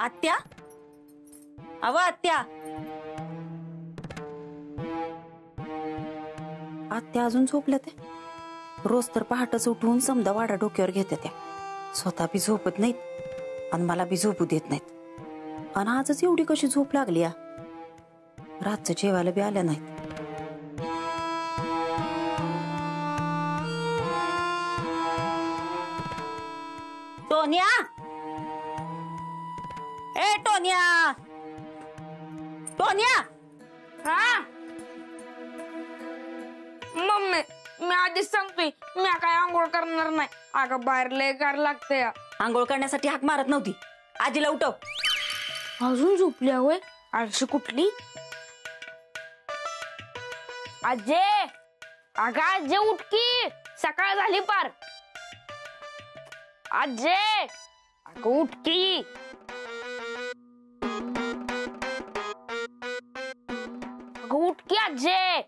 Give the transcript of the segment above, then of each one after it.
आत्या, अव आत्या, आत्या अजून झोपल्या ते. रोज तर पहाटच उठून समजा वाडा डोक्यावर घेते त्या. स्वतः बी झोपत नाहीत आणि मला बी झोपू देत नाहीत. आणि आजच एवढी कशी झोप लागली या. रातचं जेवायला बी आल्या नाहीत. टोन्या, ए टोन्या, टोन्या. हा मम्मी, मी आधीच सांगतोय मी काय आंघोळ करणार नाही. अगं बाहेर लय गार लागते. आंघोळ करण्यासाठी हाक मारत नव्हती. आजीला उठव. अजून झोपली होय? आळशी कुठली? आजे, अगं आजे उठ की, सकाळ झाली पार. आजे, अगं उठ की. अगं उठ की आजे.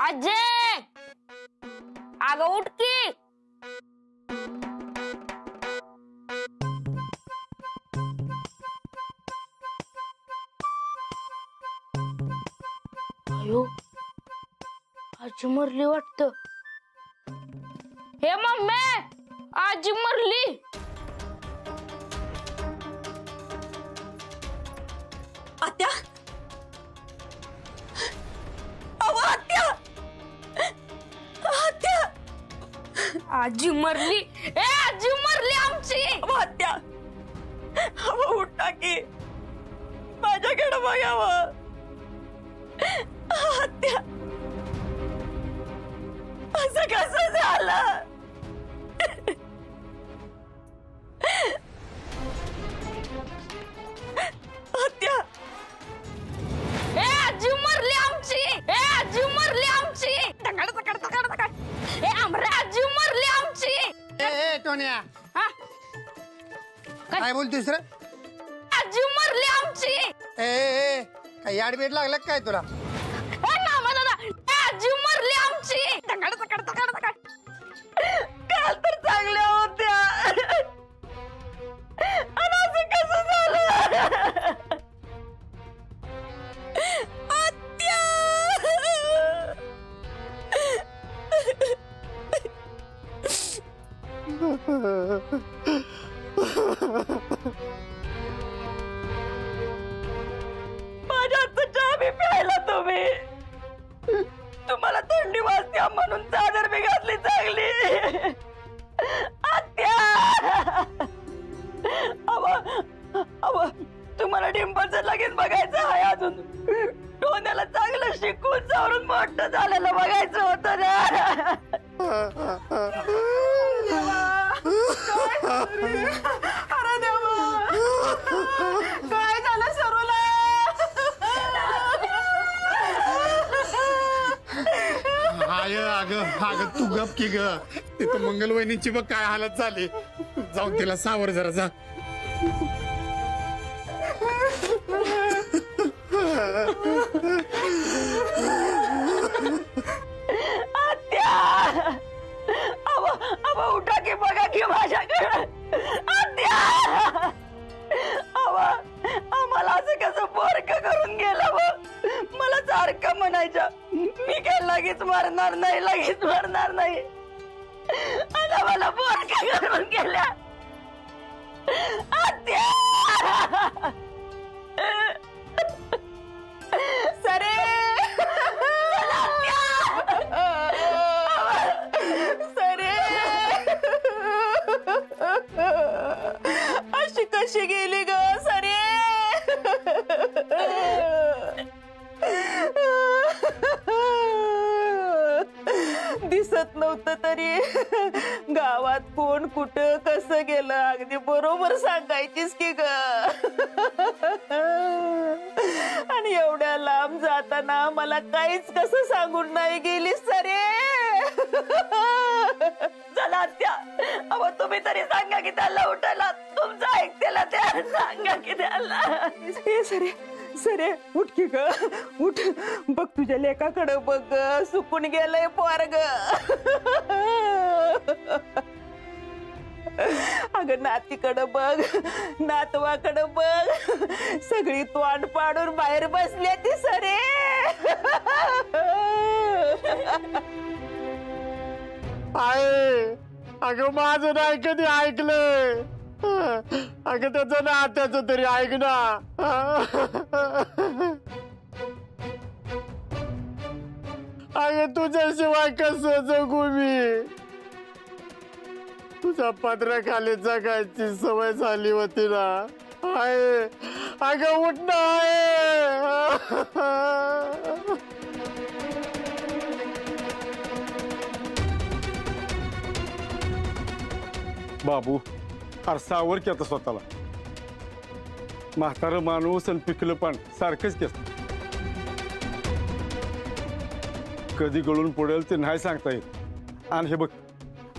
आजे, अगं उठ की. अयो, आजी मरली वाटतं. हे मम्मी, आजी मरली. आत्या, अव आत्या, आत्या, आजी मरली. ए आजी मरली आमची. अव आत्या, अव उठा की, माझ्याकडे बघावं. आत्या, असं कसं झालं? आत्या, ए आजी मरली आमची. ए आजी मरली आमची. तकड तकड तकड तकड. ए आमरे, आजी मरली आमची. ए टोन्या, हा काय बोलतोस रे? आजी मरली आमची. ए काय याडबीड लागलं काय तुला? ए मामा दादा, ए आजी मरली आमची. तकड तकड तकड तकड. काल तर चांगल्या होत्या आणि असं कसं झालं? आत्या, माझ्या हातचा चहा बी प्यायला तुम्ही. तुम्हाला थंडी वाजते म्हणून चादर बी घातली चांगली. आत्या, अव अव तुम्हाला डिंपलचं लगेच बघायचं आहे. अजून टोन्याला चांगलं शिकून सावरून मोठं झालेलं बघायचं होतं ना. अरे देवा, काय झालं सरूला? अगं तू गप की ग. तिथं मंगलवहिनीची बघ काय हालत झाली. जाऊन तिला सावर जरा जा. आत्या, अव अव उठा की बघा की माझ्याकडे. आत्या, अव आम्हाला असं कसं पोरक करून गेलं. मला सारखं म्हणायचं मी काय लगेच मरणार नाही, लगेच मरणार नाही. आता मला पोरक करून गेल्या. आत्या, सरे, सरे, अशी कशी गेली ग सरे? दिसत नव्हतं तरी गावात कोण कुठं कसं गेलं अगदी बरोबर सांगायचीस की ग. आणि एवढ्या लांब जाताना मला काहीच कसं सांगून नाही गेलीस सरे. चला आत्या, अहो तुम्ही तरी सांगा की त्याला उठायला. तुमचं ऐकतेला त्या सांगा की त्याला. हे सरे, सरे उठ की ग उठ बघ तुझ्या लेकाकडे बघ सुकून गेलंय पोरग अगं नातीकडं बघ नातवाकडं बघ सगळी तोंड पाडून बाहेर बसल्या ती सरे आहे अगं माझं नाही कधी ऐकलंय अगं त्याचं ना त्याचं तरी ऐक ना अगं तुझ्याशिवाय कसं जगू मी तुझ्या पदराखाली जगायची सवय झाली होती ना आहे अगं उठ ना बाबू अरसावर की आता स्वतःला म्हातारं माणूस आणि पिकलं पण सारखंच की कधी गळून पडेल ते नाही सांगता येत आणि हे बघ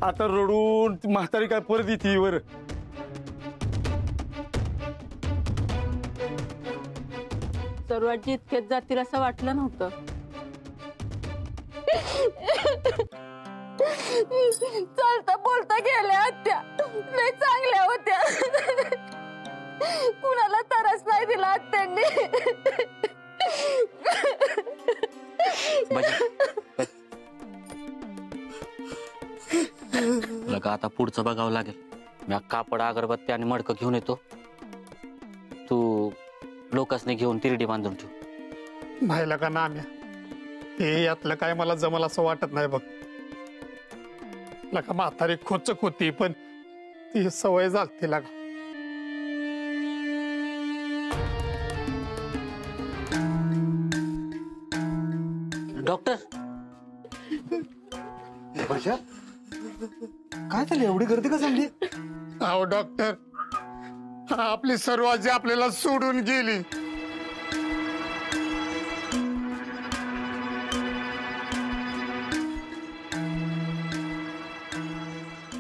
आता रडून म्हातारी काय परत येते वर सर्वांची इतक्यात जातील असं वाटलं नव्हतं चालता बोलता गेल्या आत्या लय चांगल्या होत्या कुणाला तरच नाही दिला आत्यांनी लगा आता पुढचं बघावं लागेल मी कापड अगरबत्ती आणि मडकं घेऊन येतो तू लोकांनी घेऊन तिरडी बांधून ठेव नाही लगा नाम्या ते यातलं काय मला जमल असं वाटत नाही बघ लगा म्हातारी खोचक होती पण ती सवय झालती लगा डॉक्टर बशा काय झालं एवढी गर्दी का झाली अहो डॉक्टर आपली सर्व आजी आपल्याला सोडून गेली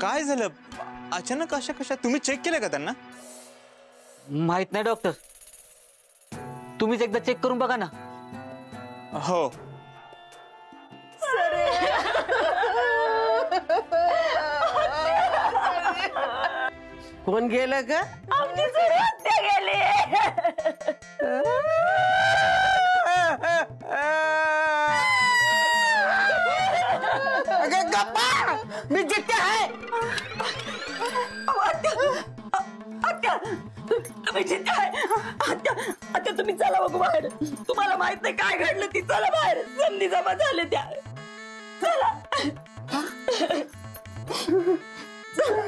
काय झालं अचानक अशा कशा तुम्ही चेक केलं का त्यांना माहित नाही डॉक्टर तुम्हीच एकदा चेक करून बघा ना हो कोण गेलं का आमची सुरुवात गेली अगं गप्पा मी जिथे आहे आत्या तुम्ही जिथे आहे आत्या तुम्ही चला बघू बाहेर तुम्हाला माहित नाही काय घडलं ती चला बाहेर संधी जमा झाले त्या चला चला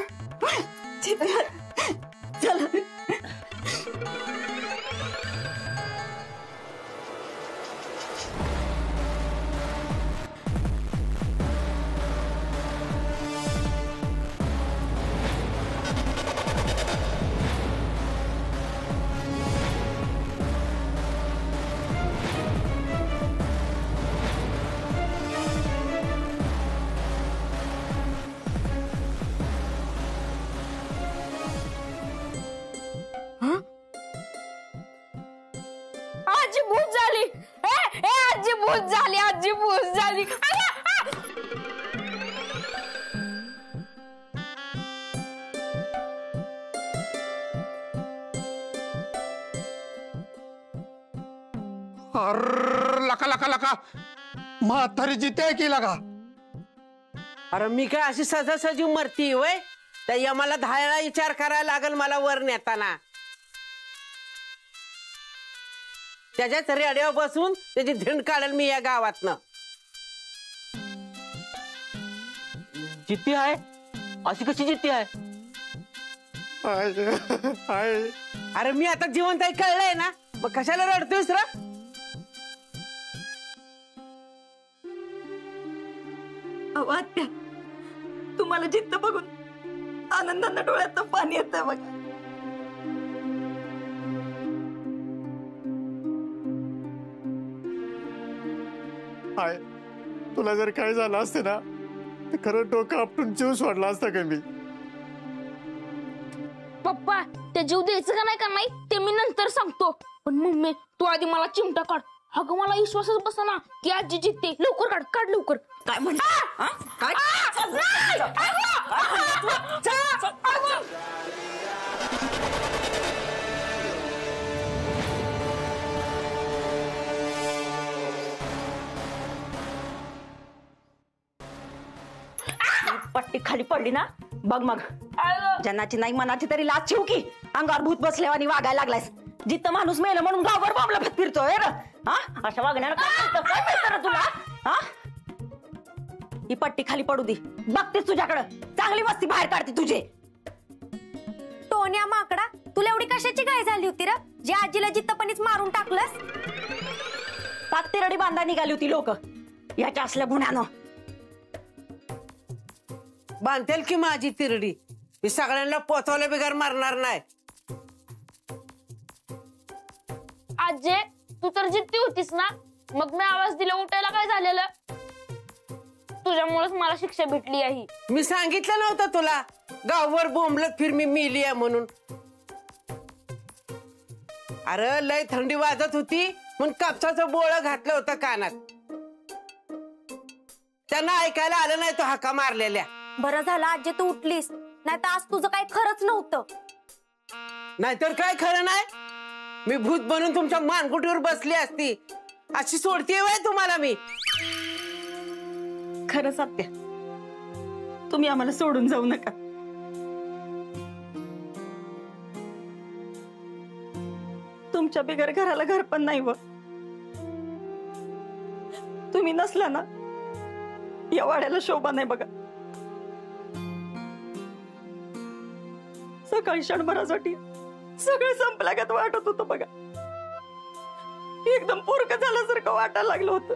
आजी भूत झाली ए आजी भूत झाली आजी भूत झाली लका लका लका म्हातारी जिते की लगा अरे मी काय अशी सहजासहजी मरती वय त्या मला धायला विचार करायला लागल मला वर नेताना त्याच्याच रेड्यावर बसून त्याची धिंड काढेल मी या गावातनं जिद्दी आहे अशी कशी जिद्दी आहे अरे मी आता जिवंत आहे कळलंय ना मग कशाला रडतोयस रा आत्या तुम्हाला जिद्द बघून आनंदानं डोळ्यात पाणी येतं बघा हाय तुला जर काय झालं असते ना तर खरं डोकं आपटून जीव सोडला असता का मी पप्पा ते जीव द्यायचं का नाही ते मी नंतर सांगतो पण मम्मी तू तू आधी मला चिमटा काढ. अगं मला विश्वासच बसना की आजी जितते. लवकर काढ, काढ लवकर. काय म्हणता? काय पट्टी खाली पडली ना बघ मग. जनाची नाही मनाची तरी लाच ठेवू की. अंगावर भूत बसल्यावानी वागायला लागलायस. जिथं माणूस मेलं म्हणून गावभर बॉम्बला फिरतोय रे. हा अशा वागण्याला काय मिळतं तुला? हा ही पट्टी खाली पडू दे. बघतेस तुझ्याकडं चांगली मस्ती बाहेर काढते तुझे. टोन्या माकडा, तुला एवढी कशाची घाई झाली होती रे? जे आजीला जित्तपणीच मारून टाकलंस. पाकतेरडी बांधा निघाली होती लोक याच्या असल्या गुन्ह्यानं. बांधेल की माझी तिरडी. मी सगळ्यांना पोचवल्या बिगार मारणार नाही. आजे तू तर जिद्दी होतीस ना, मग मी आवाज दिला उठायला काय झालेलं? तुझ्यामुळेच मला शिक्षा भेटली आहे. मी सांगितलं नव्हतं तुला गावभर बोंबलत फिर मी मेली आहे म्हणून. अरे लय थंडी वाजत होती म्हणून कापसाचं बोळ घातलं होतं कानात. त्यांना ऐकायला आलं नाही तो हाका मारलेल्या. बरं झालं आजी तू उठलीस, नाही तर आज तुझं काही खरंच नव्हतं. नाहीतर काय खरं नाही. मी भूत बनून तुमच्या मानकुटीवर बसली असती. अशी सोडतीये वय तुम्हाला मी? खरं सत्य, तुम्ही आम्हाला सोडून जाऊ नका. तुमच्या बिगर घराला घर पण नाही व. तुम्ही नसला ना या वाड्याला शोभा नाही बघा. सकाळी क्षणभरासाठी सगळं संपल्यागत वाटत होतं बघा. एकदम पोरकं झाल्यासारखं वाटायला लागलं होतं.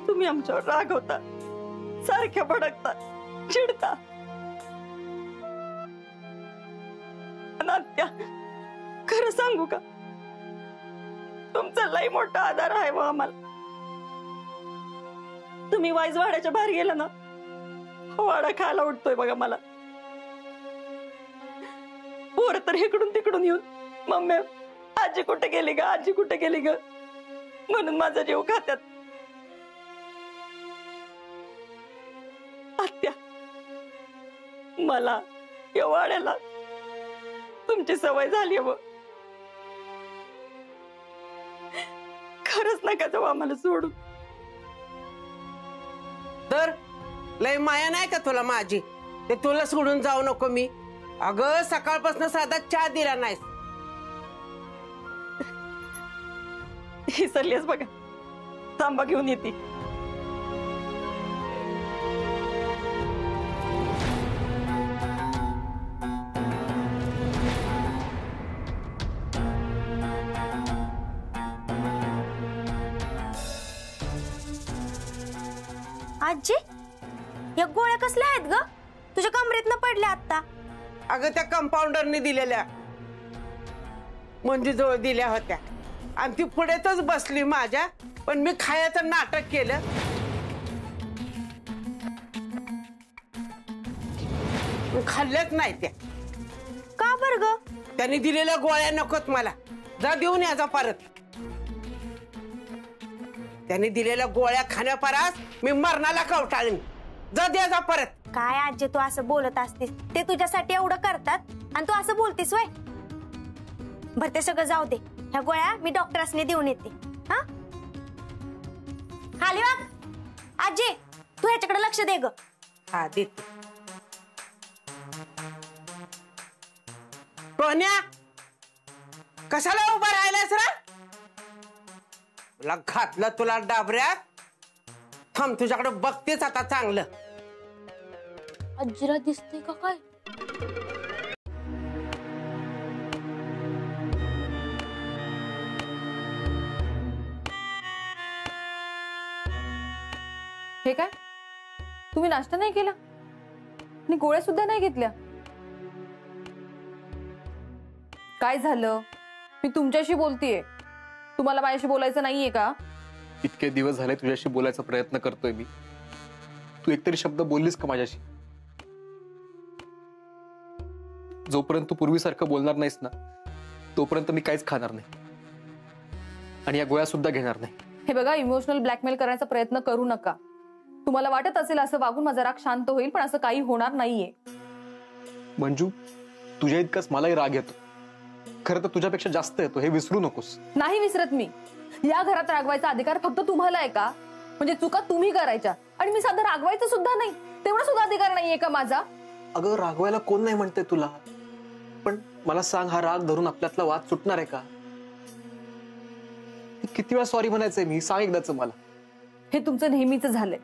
तुम्ही आमच्यावर रागवता, सारख्या भडकता, चिडता. नात्या खरं सांगू का, तुमचा लई मोठा आधार आहे व आम्हाला. तुम्ही वाईजवाड्याच्या बाहेर गेला ना, वाडा खायला उठतोय बघा मला. पोर तर इकडून तिकडून येऊन मम्मी आजी कुठे गेली ग, आजी कुठे गेली ग म्हणून माझा जीव खात्यात. आत्या मला या वाड्याला तुमची सवय झाली व. खरंच नका जाऊ आम्हाला सोडून. तर लय माया नाही का तुला माझी? ते तुला सोडून जाऊ नको मी. अगं सकाळपासून साधा चहा दिला नाहीस. विसरलीस बघा. तांबा घेऊन येते. आजी या गोळ्या कसल्या आहेत ग? तुझ्या कमरेतनं पडल्या आता. अगं त्या कंपाऊंडरने दिलेल्या मंजू जवळ दिल्या होत्या आणि ती पुढेच बसली माझ्या. पण मी खायचं नाटक केलं. खाल्ल्याच नाही त्या. का बर ग? त्यांनी दिलेल्या गोळ्या नकोत मला. जा देऊन याचा परत. त्यांनी दिलेल्या गोळ्या खाण्यापरास मी मरणाला कवटाळीन. जा द्याचा परत. काय आजी तू असं बोलत असतीस? ते तुझ्यासाठी एवढं करतात आणि तू असं बोलतीस वय? बर ते सगळं जाऊ दे. ह्या गोळ्या मी डॉक्टरांनी देऊन येते. हा खाली वाग. आजी तू ह्याच्याकडे लक्ष दे ग. हा देते. कोण्या कशाला उभा राहिलास रे? तुला घातलं तुला डाबऱ्यात. थांब तुझ्याकडे बघतेच आता चांगलं. आजीला दिसतंय का काय? हे काय, तुम्ही नाश्ता नाही केला आणि गोळ्या सुद्धा नाही घेतल्या? काय झालं? मी तुमच्याशी बोलतीये. तुम्हाला माझ्याशी बोलायचं नाहीये का? इतके दिवस झाले तुझ्याशी बोलायचा प्रयत्न करतोय मी. तू एकतरी शब्द बोललीस का माझ्याशी? जोपर्यंत तू पूर्वीसारखं बोलणार नाहीस ना तोपर्यंत मी काहीच खाणार नाही आणि या गोळ्या सुद्धा घेणार नाही. हे बघा, इमोशनल ब्लॅकमेल करण्याचा प्रयत्न करू नका. तुम्हाला वाटत असेल असं वागून माझा राग शांत होईल, पण असं काही होणार नाहीये. मंजू, तुझ्या इतकाच मलाही राग येतो. खरं तर तुझ्यापेक्षा जास्त येतो, हे विसरू नकोस. नाही विसरत मी. या घरात रागवायचा अधिकार फक्त तुम्हाला आहे का? म्हणजे चुका तुम्ही करायच्या आणि मी साधं रागवायचं सुद्धा नाही, तेवढा सुद्धा अधिकार नाहीये का माझा? अगं, रागवायला कोण नाही म्हणते तुला, पण मला सांग, हा राग धरून आपल्यातला वाद सुटणार आहे का? किती वेळा सॉरी म्हणायचंय मी? सांग एकदाच मला. हे तुमचं नेहमीच झालंय.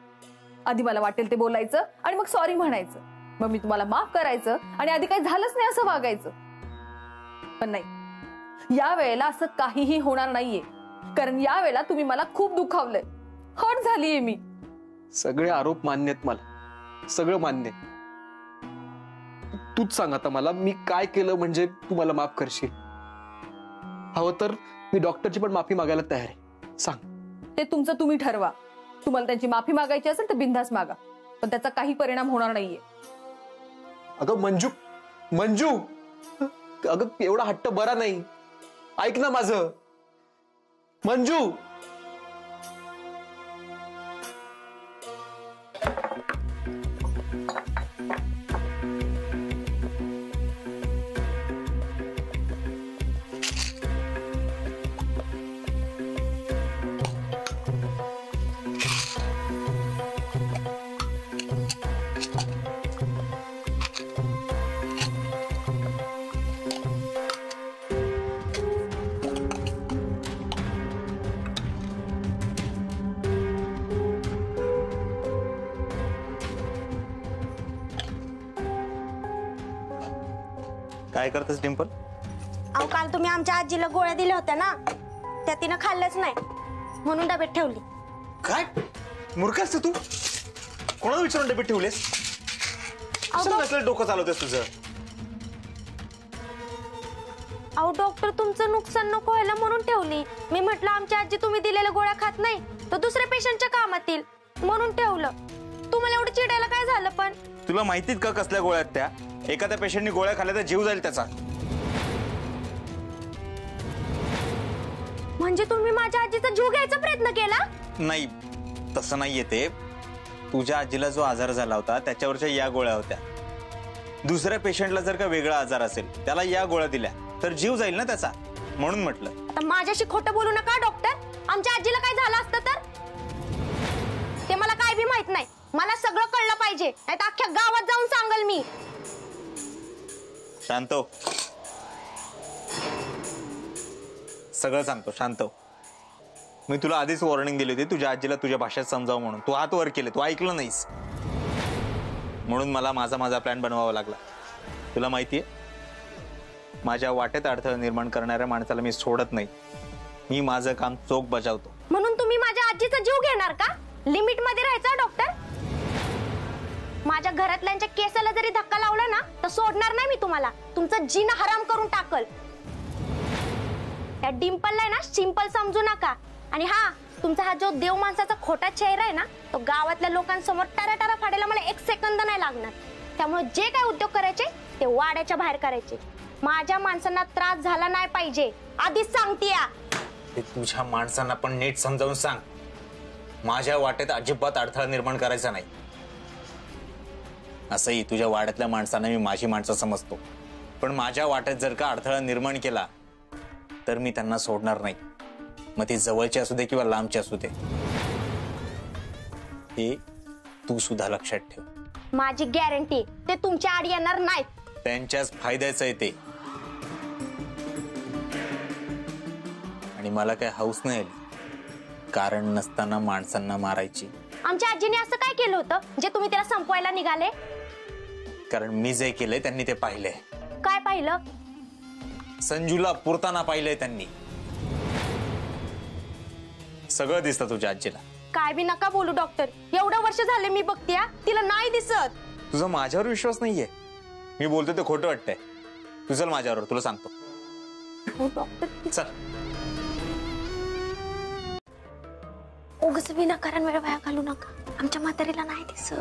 आधी मला वाटेल ते बोलायचं आणि मग सॉरी म्हणायचं, मग मी तुम्हाला माफ करायचं आणि आधी काही झालंच नाही असं वागायचं. पण नाही, या वेळेला असं काहीही होणार नाहीये, कारण या वेळेला तुम्ही मला खूप दुखावलंय, हर्ट झालीये मी. सगळे आरोप मान्य आहेत मला, सगळं मान्य. तूच सांग आता मला, मी काय केलं म्हणजे तू मला माफ करशील? हवं तर मी डॉक्टरची पण माफी मागायला तयार आहे. सांग. ते तुमचं तुम्ही ठरवा. तुम्हाला त्यांची माफी मागायची असेल तर बिनधास्त मागा, पण त्याचा काही परिणाम होणार नाहीये. अगं मंजू, मंजू, अगं एवढा हट्ट बरा नाही. ऐक ना माझं मंजू. काय करतेस डिंपल? अहो, काल तुम्ही आमच्या आजीला गोळ्या दिल्या होत्या ना, त्या तिनं खाल्ल्याच नाही म्हणून डब्यात ठेवली. काय मूर्खस तू? कोणाला विचारून डबे ठेवलेस? नसलं डोकं चालवतेस तुझं. अहो डॉक्टर, तुमचं नुकसान नको व्हायला म्हणून ठेवली. मी म्हटलं आमची आजी तुम्ही दिलेल्या गोळ्या खात नाही तर दुसऱ्या पेशंटच्या कामात येईल म्हणून ठेवलं. तुम्हाला एवढं चिडायला काय झालं? पण तुला माहितीत का कसल्या गोळ्यात त्या? एखाद्या पेशंटनी गोळ्या खाल्ल्या तर जीव जाईल त्याचा. म्हणजे तुम्ही माझ्या आजीचा जीव घ्यायचा प्रयत्न केला? नाही, तसं नाहीये ते. तुझ्या आजीला जो आजार झाला होता त्याच्यावरच्या या गोळ्या होत्या. दुसऱ्या पेशंटला जर का वेगळा आजार असेल त्याला या गोळ्या दिल्या तर जीव जाईल ना त्याचा, म्हणून म्हटलं. आता माझ्याशी खोटं बोलू नका डॉक्टर. आमच्या आजीला काय झालं असतं तर? ते मला काय बी माहित नाही. मला सगळं कळलं पाहिजे, नाही तर अख्ख्या गावात जाऊन सांगल मी. शांत हो. सगळं सांगतो, शांत हो. मी तुला आधीच वॉर्निंग दिली होती तुझ्या आजीला तुझ्या भाषेत समजावं म्हणून. तू हात वर केले, तू ऐकलं नाहीस, म्हणून मला माझा प्लॅन बनवावा लागला. तुला माहितीये, माझ्या वाटेत अडथळा निर्माण करणाऱ्या माणसाला मी सोडत नाही. मी माझं काम चोख बजावतो. म्हणून तुम्ही माझ्या आजीचा जीव घेणार का? लिमिट मध्ये राहायचं डॉक्टर. माझ्या घरातल्यांच्या केसाला जरी धक्का लावला ना तर सोडणार नाही मी तुम्हाला. तुमचं जीन हराम करून टाकल. त्या डिंपलला ना सिंपल समजू नका. आणि हा, तुमचा हा जो देव माणसाचा खोटा चेहरा आहे ना, तो गावातल्या लोकांसमोर टारा फाडायला मला 1 सेकंद नाही लागणार. त्यामुळे जे काय उद्योग करायचे ते वाड्याच्या बाहेर करायचे. माझ्या माणसांना त्रास झाला नाही पाहिजे, आधीच सांगते. ते तुझ्या माणसांना पण नीट समजावून सांग. माझ्या वाटेत अजिबात अडथळा निर्माण करायचा नाही. असंही तुझ्या वाड्यातल्या माणसांना मी माझी माणसं समजतो, पण माझ्या वाटेत जर का अडथळा निर्माण केला तर मी त्यांना सोडणार नाही. मग ती जवळची असू दे किंवा लांबची असू दे. हे तू सुद्धा लक्षात ठेव. माझी गॅरंटी ते तुमच्या आड येणार नाहीत. त्यांच्याच फायद्याचं आहे ते. आणि मला काय हौस नाही आली कारण नसताना माणसांना मारायची. आमच्या आजीने असं काय केलं होतं जे तुम्ही त्याला संपवायला निघाले? कारण मी जे केलंय त्यांनी ते पाहिलंय. काय पाहिलं? संजूला पुरताना पाहिलंय त्यांनी. सगळं दिसतं तुझ्या आजीला. काय बी नका बोलू डॉक्टर. एवढं वर्ष झाले मी बघते, तिला नाही दिसत. तुझा माझ्यावर विश्वास नाहीये. मी बोलतो ते खोटं वाटतंय. तू चल माझ्यावर, तुला सांगतो. हो डॉक्टर, चल. उगाच विनाकारण वेळ वाया घालू नका. आमच्या म्हातारीला नाही दिसत.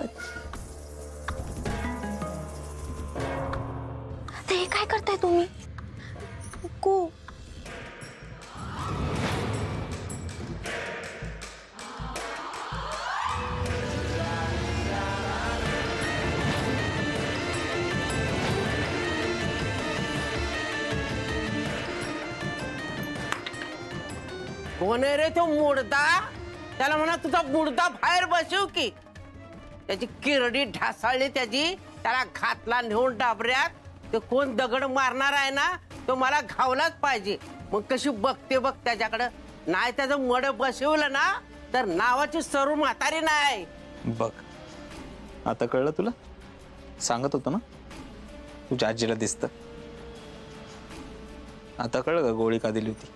आता हे काय करताय तुम्ही? कोण आहे रे तो मुडदा? त्याला म्हणा तुझा मुडदा बाहेर बसव की. त्याची किरडी ढासाळली त्याची, त्याला घातला नेऊन डाबऱ्यात. ते कोण दगड मारणार आहे ना तो मला घावलाच पाहिजे. मग कशी बघते बघ त्याच्याकडं. नाही त्याचं मड बसवलं ना तर नावाची सरू म्हातारी नाही. बघ आता कळलं तुला? सांगत होतो ना तुझ्या आजीला दिसत. आता कळलं का गोळी का दिली होती?